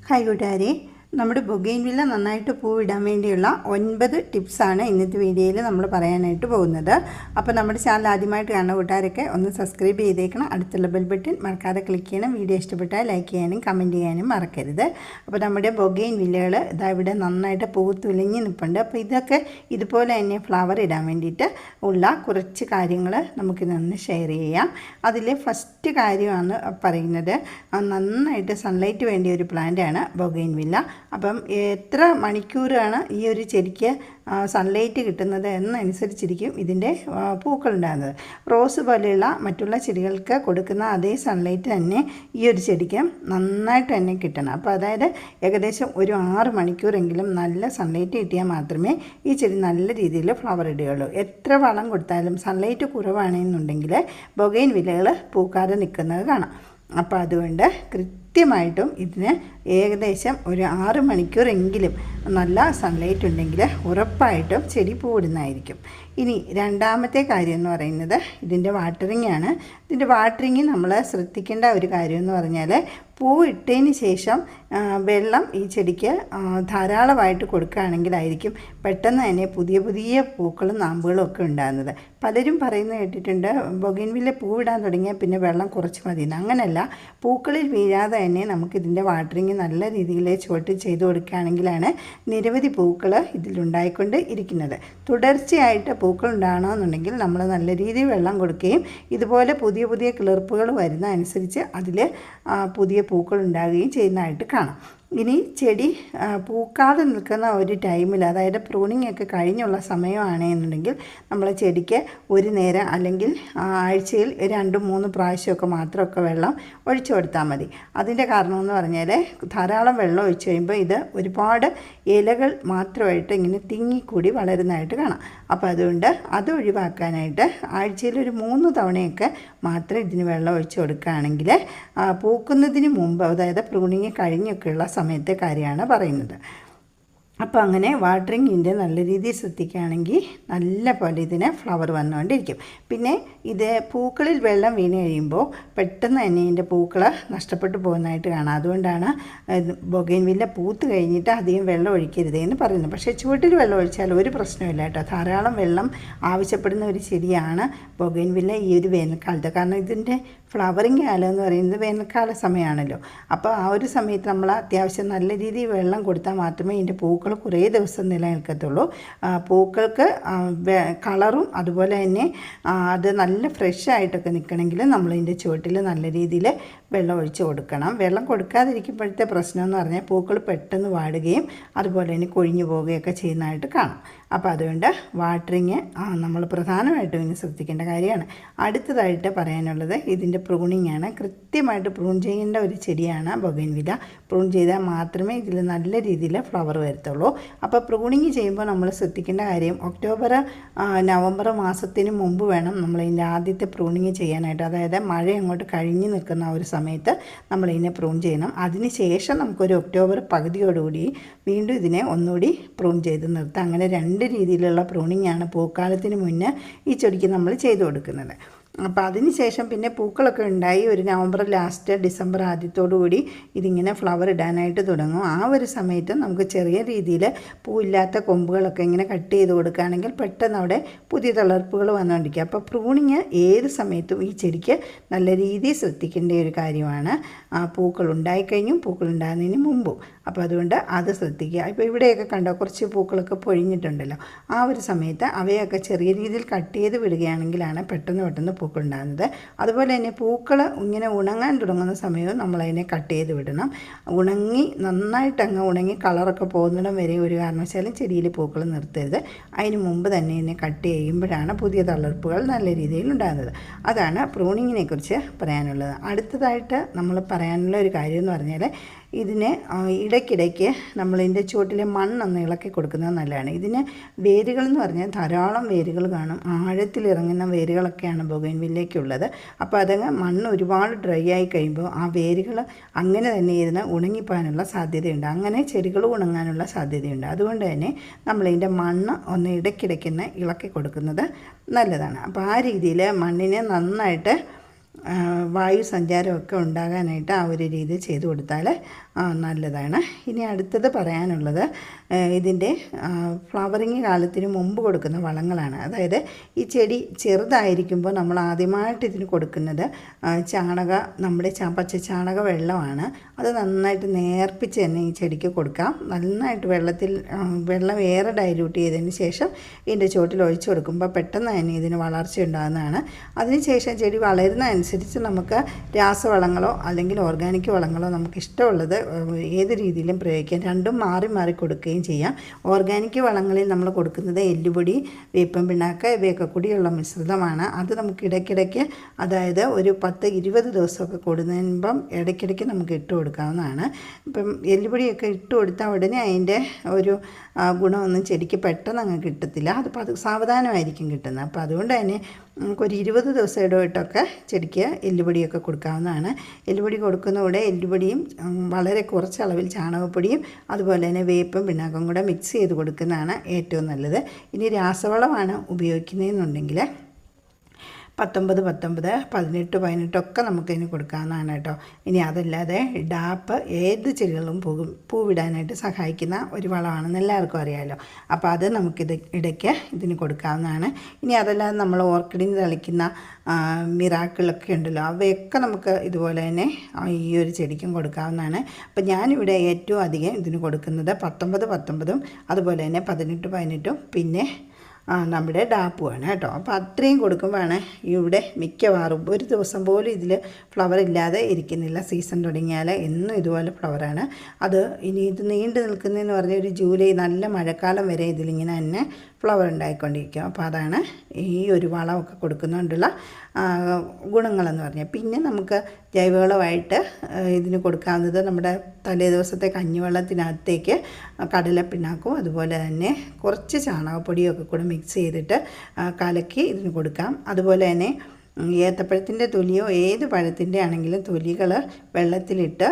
Hi കൂട്ടുകാരെ, നമ്മുടെ ബൊഗെയിൻവില്ല നന്നായിട്ട് പൂവിടാൻ വേണ്ടിയുള്ള 9 ടിപ്സാണ് ഇന്നത്തെ വീഡിയോയിൽ നമ്മൾ പറയാനായിട്ട് പോകുന്നത്. അപ്പോൾ നമ്മുടെ ചാനൽ ആദ്യമായിട്ട് കാണുന്ന കൂട്ടുകാരൊക്കെ ഒന്ന് സബ്സ്ക്രൈബ് ചെയ്തേക്കണം. അടുത്തുള്ള ബെൽ ബട്ടൺ മറക്കാതെ ക്ലിക്ക് ചെയ്യണം. വീഡിയോ ഇഷ്ടപ്പെട്ടാൽ ലൈക്ക് ചെയ്യാനും കമൻറ്റ് ചെയ്യാനും മറക്കരുത്. അപ്പോൾ നമ്മുടെ ബൊഗെയിൻവില്ലകൾ ഇതാ ഇവിടെ നന്നായിട്ട് പൂത്തുലഞ്ഞ് നിൽപ്പുണ്ട്. അപ്പോൾ ഇതൊക്കെ ഇതുപോലെ തന്നെ ഫ്ലവർ ഇടാൻ വേണ്ടിയിട്ട് ഉള്ള കുറച്ച് കാര്യങ്ങൾ നമുക്കിതൊന്ന് ഷെയർ ചെയ്യാം. അതിൽ ഫസ്റ്റ് കാര്യമാണ് പറയുന്നത്, നന്നായിട്ട് സൺലൈറ്റ് വേണ്ടിയ ഒരു പ്ലാന്റാണ് ബൊഗെയിൻവില്ല. അപ്പം എത്ര മണിക്കൂറാണ് ഈ ഒരു ചെടിക്ക് സൺലൈറ്റ് കിട്ടുന്നത് എന്നനുസരിച്ചിരിക്കും ഇതിൻ്റെ പൂക്കളുണ്ടാകുന്നത്. റോസ് പോലെയുള്ള മറ്റുള്ള ചെടികൾക്ക് കൊടുക്കുന്ന അതേ സൺലൈറ്റ് തന്നെ ഈ ഒരു ചെടിക്ക് നന്നായിട്ട് തന്നെ കിട്ടണം. അപ്പോൾ അതായത് ഏകദേശം ഒരു 6 മണിക്കൂറെങ്കിലും നല്ല സൺലൈറ്റ് കിട്ടിയാൽ മാത്രമേ ഈ ചെടി നല്ല രീതിയിൽ ഫ്ലവർ ഇടുകയുള്ളൂ. എത്ര വളം കൊടുത്താലും സൺലൈറ്റ് കുറവാണെന്നുണ്ടെങ്കിൽ ബൊഗെയിൻവില്ലകൾ പൂക്കാതെ നിൽക്കുന്നത് കാണാം. അപ്പോൾ അതുകൊണ്ട് കൃത്യമായിട്ടും ഇതിന് ഏകദേശം ഒരു 6 മണിക്കൂറെങ്കിലും നല്ല സൺലൈറ്റ് ഉണ്ടെങ്കിൽ ഉറപ്പായിട്ടും ചെടി പൂവിടുന്നതായിരിക്കും. ഇനി രണ്ടാമത്തെ കാര്യം എന്ന് പറയുന്നത് ഇതിൻ്റെ വാട്ടറിങ് ആണ്. ഇതിൻ്റെ വാട്ടറിങ് നമ്മൾ ശ്രദ്ധിക്കേണ്ട ഒരു കാര്യം എന്ന് പറഞ്ഞാൽ, പൂ ഇട്ടതിന് ശേഷം വെള്ളം ഈ ചെടിക്ക് ധാരാളമായിട്ട് കൊടുക്കുകയാണെങ്കിലായിരിക്കും പെട്ടെന്ന് തന്നെ പുതിയ പുതിയ പൂക്കളും നാമ്പുകളും ഒക്കെ ഉണ്ടാകുന്നത്. പലരും പറയുന്നത് കേട്ടിട്ടുണ്ട്, ബൊഗെയിൻവില്ല പൂവിടാൻ തുടങ്ങിയാൽ പിന്നെ വെള്ളം കുറച്ച് മതിയെന്ന്. അങ്ങനെയല്ല, പൂക്കളിൽ വീഴാതെ തന്നെ നമുക്കിതിൻ്റെ വാട്ടറിങ് നല്ല രീതിയിൽ ചുവട്ട് ചെയ്ത് കൊടുക്കുകയാണെങ്കിലാണ് നിരവധി പൂക്കൾ ഇതിലുണ്ടായിക്കൊണ്ട് ഇരിക്കുന്നത്. തുടർച്ചയായിട്ട് പൂക്കൾ ഉണ്ടാകണമെന്നുണ്ടെങ്കിൽ നമ്മൾ നല്ല രീതിയിൽ വെള്ളം കൊടുക്കുകയും ഇതുപോലെ പുതിയ പുതിയ കിളിർപ്പുകൾ വരുന്ന അനുസരിച്ച് അതിൽ പുതിയ പൂക്കൾ ഉണ്ടാകുകയും ചെയ്യുന്നതായിട്ട് കാണാം. ഇനി ചെടി പൂക്കാതെ നിൽക്കുന്ന ഒരു ടൈമിൽ, അതായത് പ്രൂണിങ് ഒക്കെ കഴിഞ്ഞുള്ള സമയമാണെന്നുണ്ടെങ്കിൽ നമ്മൾ ചെടിക്ക് ഒരു നേരം അല്ലെങ്കിൽ ആഴ്ചയിൽ 2-3 പ്രാവശ്യമൊക്കെ മാത്രമൊക്കെ വെള്ളം ഒഴിച്ചു കൊടുത്താൽ മതി. അതിൻ്റെ കാരണമെന്ന് പറഞ്ഞാൽ, ധാരാളം വെള്ളം ഒഴിച്ചു കഴിയുമ്പോൾ ഇത് ഒരുപാട് ഇലകൾ മാത്രമായിട്ട് ഇങ്ങനെ തിങ്ങിക്കൂടി വളരുന്നതായിട്ട് കാണാം. അപ്പോൾ അതുകൊണ്ട് അത് ഒഴിവാക്കാനായിട്ട് ആഴ്ചയിൽ ഒരു 3 തവണയൊക്കെ മാത്രം ഇതിന് വെള്ളം ഒഴിച്ചു കൊടുക്കുകയാണെങ്കിൽ പൂക്കുന്നതിന് മുമ്പ്, അതായത് പ്രൂണിങ് കഴിഞ്ഞൊക്കെയുള്ള സമയത്തെ കാര്യമാണ് പറയുന്നത്. അപ്പോൾ അങ്ങനെ വാട്ടറിങ്ങിൻ്റെ നല്ല രീതിയിൽ ശ്രദ്ധിക്കുകയാണെങ്കിൽ നല്ല പോലെ ഇതിന് ഫ്ലവർ വന്നുകൊണ്ടിരിക്കും. പിന്നെ ഇത് പൂക്കളിൽ വെള്ളം വീണ് കഴിയുമ്പോൾ പെട്ടെന്ന് തന്നെ ഇതിൻ്റെ പൂക്കൾ നഷ്ടപ്പെട്ടു പോകുന്നതായിട്ട് കാണാം. അതുകൊണ്ടാണ് ബൊഗെയിൻവില്ല പൂത്ത് കഴിഞ്ഞിട്ട് അധികം വെള്ളം ഒഴിക്കരുതേ എന്ന് പറയുന്നത്. പക്ഷേ ചുവട്ടിൽ വെള്ളം ഒഴിച്ചാൽ ഒരു പ്രശ്നമില്ല കേട്ടോ. ധാരാളം വെള്ളം ആവശ്യപ്പെടുന്ന ഒരു ചെടിയാണ് ബൊഗെയിൻവില്ല ഈ ഒരു വേനൽക്കാലത്ത്. കാരണം ഇതിൻ്റെ ഫ്ലവറിങ് കാലം എന്ന് പറയുന്നത് വേനൽക്കാല സമയമാണല്ലോ. അപ്പോൾ ആ ഒരു സമയത്ത് നമ്മൾ അത്യാവശ്യം നല്ല രീതിയിൽ വെള്ളം കൊടുത്താൽ മാത്രമേ ഇതിൻ്റെ പൂക്കൾ കുറേ ദിവസം നിലനിൽക്കത്തുള്ളൂ. പൂക്കൾക്ക് കളറും അതുപോലെ തന്നെ അത് നല്ല ഫ്രഷ് ആയിട്ടൊക്കെ നിൽക്കണമെങ്കിൽ നമ്മളതിൻ്റെ ചുവട്ടിൽ നല്ല രീതിയിൽ വെള്ളം ഒഴിച്ച് കൊടുക്കണം. വെള്ളം കൊടുക്കാതിരിക്കുമ്പോഴത്തെ പ്രശ്നം എന്ന് പറഞ്ഞാൽ പൂക്കൾ പെട്ടെന്ന് വാടുകയും അതുപോലെ തന്നെ കൊഴിഞ്ഞു പോവുകയൊക്കെ ചെയ്യുന്നതായിട്ട് കാണാം. അപ്പോൾ അതുകൊണ്ട് വാട്ടറിങ് നമ്മൾ പ്രധാനമായിട്ടും ഇനി ശ്രദ്ധിക്കേണ്ട കാര്യമാണ്. അടുത്തതായിട്ട് പറയാനുള്ളത് ഇതിൻ്റെ പ്രൂണിങ് ആണ്. കൃത്യമായിട്ട് പ്രൂൺ ചെയ്യേണ്ട ഒരു ചെടിയാണ് ബൊഗെയിൻവില്ല. പ്രൂൺ ചെയ്താൽ മാത്രമേ ഇതിൽ നല്ല രീതിയിൽ ഫ്ലവർ വരത്തുള്ളൂ. അപ്പോൾ പ്രൂണിങ് ചെയ്യുമ്പോൾ നമ്മൾ ശ്രദ്ധിക്കേണ്ട കാര്യം, ഒക്ടോബർ നവംബർ മാസത്തിന് മുമ്പ് വേണം നമ്മളിതിൻ്റെ ആദ്യത്തെ പ്രൂണിങ് ചെയ്യാനായിട്ട്. അതായത് മഴ അങ്ങോട്ട് കഴിഞ്ഞ് നിൽക്കുന്ന ഒരു സമയത്ത് നമ്മളിതിനെ പ്രൂൺ ചെയ്യണം. അതിന് ശേഷം നമുക്കൊരു ഒക്ടോബർ പകുതിയോടുകൂടി വീണ്ടും ഇതിനെ ഒന്നുകൂടി പ്രൂൺ ചെയ്ത് നിർത്താം. അങ്ങനെ 2 രീതിയിലുള്ള പ്രൂണിങ് ആണ് പൂക്കാലത്തിന് മുന്നേ ഈ ചെടിക്ക് നമ്മൾ ചെയ്തു കൊടുക്കുന്നത്. അപ്പോൾ അതിന് ശേഷം പിന്നെ പൂക്കളൊക്കെ ഉണ്ടായി ഒരു നവംബർ ലാസ്റ്റ് ഡിസംബർ ആദ്യത്തോടുകൂടി ഇതിങ്ങനെ ഫ്ലവർ ഇടാനായിട്ട് തുടങ്ങും. ആ ഒരു സമയത്ത് നമുക്ക് ചെറിയ രീതിയിൽ പൂവില്ലാത്ത കൊമ്പുകളൊക്കെ ഇങ്ങനെ കട്ട് ചെയ്ത് കൊടുക്കുകയാണെങ്കിൽ പെട്ടെന്ന് അവിടെ പുതിയ തളിർപ്പുകൾ വന്നുകൊണ്ടിരിക്കുക. അപ്പോൾ പ്രൂണിങ് ഏത് സമയത്തും ഈ ചെടിക്ക് നല്ല രീതിയിൽ ശ്രദ്ധിക്കേണ്ട ഒരു കാര്യമാണ്. പൂക്കൾ ഉണ്ടായിക്കഴിഞ്ഞും പൂക്കൾ ഉണ്ടാകുന്നതിന് മുമ്പും. അപ്പോൾ അതുകൊണ്ട് അത് ശ്രദ്ധിക്കുക. ഇപ്പോൾ ഇവിടെയൊക്കെ കണ്ടോ, കുറച്ച് പൂക്കളൊക്കെ പൊഴിഞ്ഞിട്ടുണ്ടല്ലോ. ആ ഒരു സമയത്ത് അവയൊക്കെ ചെറിയ രീതിയിൽ കട്ട് ചെയ്ത് വിടുകയാണെങ്കിലാണ് പെട്ടെന്ന് പൂക്കൾ ഉണ്ടാകുന്നത്. അതുപോലെ തന്നെ പൂക്കൾ ഇങ്ങനെ ഉണങ്ങാൻ തുടങ്ങുന്ന സമയവും നമ്മളതിനെ കട്ട് ചെയ്ത് വിടണം. നന്നായിട്ട് അങ്ങ് ഉണങ്ങി കളറൊക്കെ പോകുന്നിടം വരെ ഒരു കാരണവശാലും ചെടിയിൽ പൂക്കൾ നിർത്തരുത്. അതിന് മുമ്പ് തന്നെ ഇതിനെ കട്ട് ചെയ്യുമ്പോഴാണ് പുതിയ തളിർപ്പുകൾ നല്ല രീതിയിൽ ഉണ്ടാകുന്നത്. അതാണ് പ്രൂണിങ്ങിനെ കുറിച്ച് പറയാനുള്ളത്. അടുത്തതായിട്ട് നമ്മൾ പറയാനുള്ള ഒരു കാര്യം എന്ന് പറഞ്ഞാൽ, ഇതിന് ഇടയ്ക്കിടയ്ക്ക് നമ്മളിതിൻ്റെ ചുവട്ടിലെ മണ്ണൊന്ന് ഇളക്കി കൊടുക്കുന്നത് നല്ലതാണ്. ഇതിന് വേരുകൾ എന്ന് പറഞ്ഞാൽ ധാരാളം വേരുകൾ കാണും. ആഴത്തിലിറങ്ങുന്ന വേരുകളൊക്കെയാണ് ബൊഗെയിൻവില്ലയ്ക്കുള്ളത്. അപ്പോൾ അതങ്ങ് മണ്ണ് ഒരുപാട് ഡ്രൈ ആയി കഴിയുമ്പോൾ ആ വേരുകൾ അങ്ങനെ തന്നെ ഇരുന്ന് ഉണങ്ങിപ്പോകാനുള്ള സാധ്യതയുണ്ട്. അങ്ങനെ ചെടികൾ ഉണങ്ങാനുള്ള സാധ്യതയുണ്ട്. അതുകൊണ്ട് തന്നെ നമ്മളിതിൻ്റെ മണ്ണ് ഒന്ന് ഇടയ്ക്കിടയ്ക്കൊന്ന് ഇളക്കി കൊടുക്കുന്നത് നല്ലതാണ്. അപ്പോൾ ആ രീതിയിൽ മണ്ണിനെ നന്നായിട്ട് വായു സഞ്ചാരമൊക്കെ ഉണ്ടാകാനായിട്ട് ആ ഒരു രീതി ചെയ്തു കൊടുത്താൽ നല്ലതാണ്. ഇനി അടുത്തത് പറയാനുള്ളത് ഇതിൻ്റെ ഫ്ലവറിങ് കാലത്തിന് മുമ്പ് കൊടുക്കുന്ന വളങ്ങളാണ്. അതായത് ഈ ചെടി ചെറുതായിരിക്കുമ്പോൾ നമ്മൾ ആദ്യമായിട്ട് ഇതിന് കൊടുക്കുന്നത് നമ്മുടെ പച്ച ചാണക വെള്ളമാണ്. അത് നന്നായിട്ട് നേർപ്പിച്ച് തന്നെ ഈ ചെടിക്ക് കൊടുക്കാം. നന്നായിട്ട് വെള്ളം ഏറെ ഡൈല്യൂട്ട് ചെയ്തതിന് ശേഷം ഇതിൻ്റെ ചുവട്ടിൽ ഒഴിച്ചു കൊടുക്കുമ്പോൾ പെട്ടെന്ന് തന്നെ ഇതിന് വളർച്ച ഉണ്ടാകുന്നതാണ്. അതിനുശേഷം ചെടി വളരുന്നതനുസരിച്ച് നമുക്ക് രാസവളങ്ങളോ അല്ലെങ്കിൽ ഓർഗാനിക് വളങ്ങളോ നമുക്ക് ഇഷ്ടമുള്ളത് ഏത് രീതിയിലും പ്രയോഗിക്കാം. രണ്ടും മാറി മാറി കൊടുക്കുകയും ചെയ്യാം. ഓർഗാനിക് വളങ്ങളിൽ നമ്മൾ കൊടുക്കുന്നത് എല്ലുപൊടി, വേപ്പിൻ പിണ്ണാക്ക് ഇവയൊക്കെ കൂടിയുള്ള മിശ്രിതമാണ്. അത് നമുക്ക് ഇടയ്ക്കിടയ്ക്ക്, അതായത് ഒരു 10-20 ദിവസമൊക്കെ കൂടുന്നതിനുമ്പം ഇടയ്ക്കിടയ്ക്ക് നമുക്ക് ഇട്ട് കൊടുക്കാവുന്നതാണ്. ഇപ്പം എല്ലുപൊടിയൊക്കെ ഇട്ട് കൊടുത്താൽ ഉടനെ അതിൻ്റെ ഒരു ഗുണമൊന്നും ചെടിക്ക് പെട്ടെന്ന് അങ്ങ് കിട്ടത്തില്ല. അത് സാവധാനമായിരിക്കും കിട്ടുന്നത്. അപ്പോൾ അതുകൊണ്ട് തന്നെ നമുക്കൊരു 20 ദിവസം ഇടവിട്ടൊക്കെ ചെടിക്ക് എല്ലുപൊടിയൊക്കെ കൊടുക്കാവുന്നതാണ്. എല്ലുപൊടി കൊടുക്കുന്നതോടെ എല്ലുപൊടിയും വളരെ കുറച്ച് അളവിൽ ചാണകപ്പൊടിയും അതുപോലെ തന്നെ വേപ്പും പിണ്ണാക്കും കൂടെ മിക്സ് ചെയ്ത് കൊടുക്കുന്നതാണ് ഏറ്റവും നല്ലത്. ഇനി രാസവളമാണ് ഉപയോഗിക്കുന്നതെന്നുണ്ടെങ്കിൽ 19, 18, 18 ഒക്കെ നമുക്കിതിന് കൊടുക്കാവുന്നതാണ് കേട്ടോ. ഇനി അതല്ലാതെ ഡാപ്പ് ഏത് ചെടികളും പൂവിടാനായിട്ട് സഹായിക്കുന്ന ഒരു വളമാണെന്ന് എല്ലാവർക്കും അറിയാമല്ലോ. അപ്പോൾ അത് നമുക്കിത് ഇടയ്ക്ക് ഇതിന് കൊടുക്കാവുന്നതാണ്. ഇനി അതല്ലാതെ നമ്മൾ ഓർക്കിഡിന് തളിക്കുന്ന മിറാക്കിളൊക്കെ ഉണ്ടല്ലോ, അവയൊക്കെ നമുക്ക് ഇതുപോലെ തന്നെ ഈ ഒരു ചെടിക്കും കൊടുക്കാവുന്നതാണ്. അപ്പോൾ ഞാനിവിടെ ഏറ്റവും അധികം ഇതിന് കൊടുക്കുന്നത് 19, 19 അതുപോലെ തന്നെ 18, 18 പിന്നെ നമ്മുടെ ഡാപ്പുമാണ് കേട്ടോ. അപ്പോൾ അത്രയും കൊടുക്കുമ്പോഴാണ് ഇവിടെ മിക്കവാറും ഒരു ദിവസം പോലും ഇതിൽ ഫ്ലവർ ഇല്ലാതെ ഇരിക്കുന്നില്ല. സീസൺ തുടങ്ങിയാൽ എന്നും ഇതുപോലെ ഫ്ലവറാണ്. അത് ഇനി ഇത് നീണ്ടു നിൽക്കുന്നതെന്ന് പറഞ്ഞാൽ ഒരു ജൂലൈ നല്ല മഴക്കാലം വരെ ഇതിലിങ്ങനെ തന്നെ ഫ്ലവർ ഉണ്ടായിക്കൊണ്ടിരിക്കും. അപ്പോൾ അതാണ് ഈ ഒരു വളമൊക്കെ കൊടുക്കുന്നതുകൊണ്ടുള്ള ഗുണങ്ങളെന്ന് പറഞ്ഞാൽ. പിന്നെ നമുക്ക് ജൈവവളമായിട്ട് ഇതിന് കൊടുക്കാവുന്നത് നമ്മുടെ തലേ ദിവസത്തെ കഞ്ഞിവെള്ളത്തിനകത്തേക്ക് കടലപ്പിണ്ണാക്കും അതുപോലെ തന്നെ കുറച്ച് ചാണകപ്പൊടിയും ഒക്കെ കൂടെ മിക്സ് ചെയ്തിട്ട് കലക്കി ഇതിന് കൊടുക്കാം. അതുപോലെ തന്നെ ഏത്തപ്പഴത്തിൻ്റെ തൊലിയോ ഏത് പഴത്തിൻ്റെ ആണെങ്കിലും തൊലികൾ വെള്ളത്തിലിട്ട്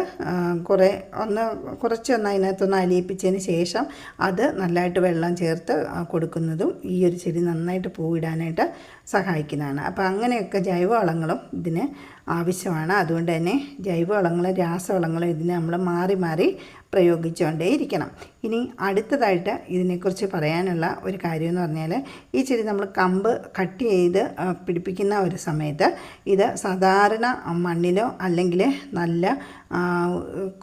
കുറച്ചൊന്ന് അതിനകത്തൊന്ന് അലിയിപ്പിച്ചതിന് ശേഷം അത് നല്ലതായിട്ട് വെള്ളം ചേർത്ത് കൊടുക്കുന്നതും ഈ ഒരു ചെടി നന്നായിട്ട് പൂവിടാനായിട്ട് സഹായിക്കുന്നതാണ്. അപ്പോൾ അങ്ങനെയൊക്കെ ജൈവവളങ്ങളും ഇതിന് ആവശ്യമാണ്. അതുകൊണ്ട് തന്നെ ജൈവവളങ്ങളും രാസവളങ്ങളും ഇതിന് നമ്മൾ മാറി മാറി പ്രയോഗിച്ചുകൊണ്ടേ ഇരിക്കണം. ഇനി അടുത്തതായിട്ട് ഇതിനെക്കുറിച്ച് പറയാനുള്ള ഒരു കാര്യമെന്ന് പറഞ്ഞാൽ, ഈ ചെടി നമ്മൾ കമ്പ് കട്ട് ചെയ്ത് പിടിപ്പിക്കുന്ന ഒരു സമയത്ത് ഇത് സാധാരണ മണ്ണിലോ അല്ലെങ്കിൽ നല്ല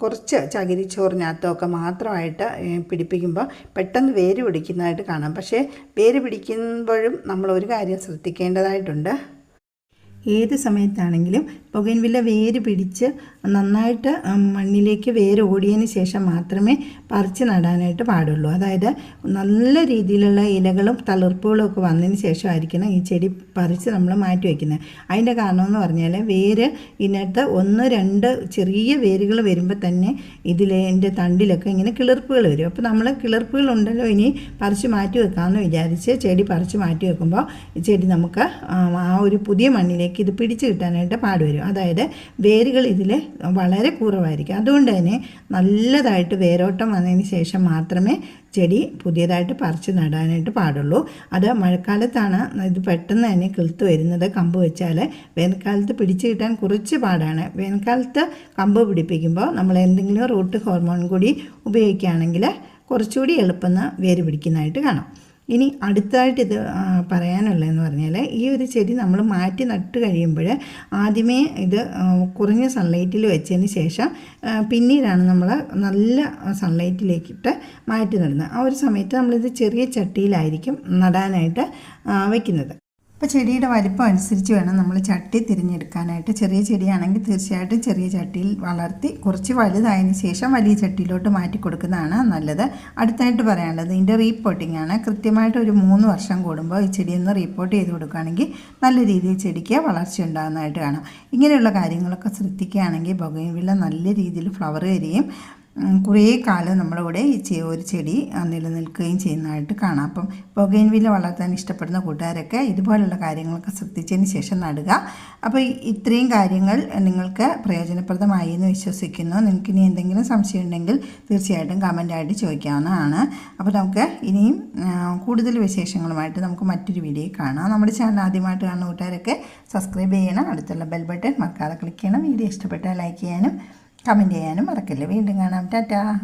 കുറച്ച് ചകിരിച്ചോറിനകത്തോ ഒക്കെ മാത്രമായിട്ട് പിടിപ്പിക്കുമ്പോൾ പെട്ടെന്ന് വേര് പിടിക്കുന്നതായിട്ട് കാണാം. പക്ഷേ വേര് പിടിക്കുമ്പോഴും നമ്മൾ ഒരു കാര്യം ശ്രദ്ധിക്കേണ്ടതായിട്ടുണ്ട്. ഏത് സമയത്താണെങ്കിലും ബൊഗൈൻവില്ല വേര് പിടിച്ച് നന്നായിട്ട് മണ്ണിലേക്ക് വേര് ഓടിയതിന് ശേഷം മാത്രമേ പറിച്ച് നടാനായിട്ട് പാടുള്ളൂ. അതായത് നല്ല രീതിയിലുള്ള ഇലകളും തളിർപ്പുകളും ഒക്കെ വന്നതിന് ശേഷമായിരിക്കണം ഈ ചെടി പറിച്ച് നമ്മൾ മാറ്റി വയ്ക്കുന്നത്. അതിൻ്റെ കാരണമെന്ന് പറഞ്ഞാൽ വേര് ഇതിനകത്ത് 1-2 ചെറിയ വേരുകൾ വരുമ്പോൾ തന്നെ ഇതിൻ്റെ തണ്ടിലൊക്കെ ഇങ്ങനെ കിളിർപ്പുകൾ വരും. അപ്പോൾ നമ്മൾ കിളിർപ്പുകളുണ്ടല്ലോ ഇനി പറിച്ച് മാറ്റി വെക്കാമെന്ന് വിചാരിച്ച് ചെടി പറിച്ച് മാറ്റി വെക്കുമ്പോൾ ഈ ചെടി നമുക്ക് ആ ഒരു പുതിയ മണ്ണിലേക്ക് ഇത് പിടിച്ച് കിട്ടാനായിട്ട് പാടുവരും. അതായത് വേരുകൾ ഇതിൽ വളരെ കുറവായിരിക്കും. അതുകൊണ്ട് തന്നെ നല്ലതായിട്ട് വേരോട്ടം വന്നതിന് ശേഷം മാത്രമേ ചെടി പുതിയതായിട്ട് പറിച്ച് നടാനായിട്ട് പാടുള്ളൂ. അത് മഴക്കാലത്താണ് ഇത് പെട്ടെന്ന് തന്നെ കിളുത്ത് വരുന്നത്. കമ്പ് വെച്ചാൽ വേനൽക്കാലത്ത് പിടിച്ച് കിട്ടാൻ കുറച്ച് പാടാണ്. വേനൽക്കാലത്ത് കമ്പ് പിടിപ്പിക്കുമ്പോൾ നമ്മൾ എന്തെങ്കിലും റൂട്ട് ഹോർമോൺ കൂടി ഉപയോഗിക്കുകയാണെങ്കിൽ കുറച്ചുകൂടി എളുപ്പം വേര് പിടിക്കുന്നതായിട്ട് കാണാം. ഇനി അടുത്തതായിട്ട് ഇത് പറയാനുള്ളതെന്ന് പറഞ്ഞാൽ, ഈ ഒരു ചെടി നമ്മൾ മാറ്റി നട്ട് കഴിയുമ്പോൾ ആദ്യമേ ഇത് കുറഞ്ഞ സൺലൈറ്റിൽ വെച്ചതിന് ശേഷം പിന്നീടാണ് നമ്മൾ നല്ല സൺലൈറ്റിലേക്കിട്ട് മാറ്റി നടുന്നത്. ആ ഒരു സമയത്ത് നമ്മളിത് ചെറിയ ചട്ടിയിലായിരിക്കും നടാനായിട്ട് വയ്ക്കുന്നത്. അപ്പോൾ ചെടിയുടെ വലിപ്പം അനുസരിച്ച് വേണം നമ്മൾ ചട്ടി തിരഞ്ഞെടുക്കാനായിട്ട്. ചെറിയ ചെടിയാണെങ്കിൽ തീർച്ചയായിട്ടും ചെറിയ ചട്ടിയിൽ വളർത്തി കുറച്ച് വലുതായതിന് ശേഷം വലിയ ചട്ടിയിലോട്ട് മാറ്റി കൊടുക്കുന്നതാണ് നല്ലത്. അടുത്തായിട്ട് പറയാനുള്ളത് ഇതിൻ്റെ റീപ്പോർട്ടിംഗ് ആണ്. കൃത്യമായിട്ട് ഒരു 3 വർഷം കൂടുമ്പോൾ ഈ ചെടിയൊന്ന് റീപ്പോർട്ട് ചെയ്ത് കൊടുക്കുകയാണെങ്കിൽ നല്ല രീതിയിൽ ചെടിക്ക് വളർച്ച ഉണ്ടാകുന്നതായിട്ട് കാണാം. ഇങ്ങനെയുള്ള കാര്യങ്ങളൊക്കെ ശ്രദ്ധിക്കുകയാണെങ്കിൽ ബൊഗൈൻവില്ല നല്ല രീതിയിൽ ഫ്ലവർ വരികയും കുറേ കാലം നമ്മളിവിടെ ഈ ഒരു ചെടി നിലനിൽക്കുകയും ചെയ്യുന്നതായിട്ട് കാണാം. അപ്പം ബൊഗൈൻവില്ല വളർത്താൻ ഇഷ്ടപ്പെടുന്ന കൂട്ടുകാരൊക്കെ ഇതുപോലുള്ള കാര്യങ്ങളൊക്കെ ശ്രദ്ധിച്ചതിന് ശേഷം നടുക. അപ്പോൾ ഇത്രയും കാര്യങ്ങൾ നിങ്ങൾക്ക് പ്രയോജനപ്രദമായി എന്ന് വിശ്വസിക്കുന്നു. നിങ്ങൾക്ക് ഇനി എന്തെങ്കിലും സംശയം ഉണ്ടെങ്കിൽ തീർച്ചയായിട്ടും കമൻറ്റായിട്ട് ചോദിക്കാവുന്നതാണ്. അപ്പോൾ നമുക്ക് ഇനിയും കൂടുതൽ വിശേഷങ്ങളുമായിട്ട് നമുക്ക് മറ്റൊരു വീഡിയോ കാണാം. നമ്മുടെ ചാനൽ ആദ്യമായിട്ട് കാണുന്ന കൂട്ടുകാരൊക്കെ സബ്സ്ക്രൈബ് ചെയ്യണം. അടുത്തുള്ള ബെൽ ബട്ടൺ മറക്കാതെ ക്ലിക്ക് ചെയ്യണം. വീഡിയോ ഇഷ്ടപ്പെട്ടാൽ ലൈക്ക് ചെയ്യാനും കമൻറ്റ് ചെയ്യാനും മറക്കല്ലേ. വീണ്ടും കാണാം. ടാറ്റാ.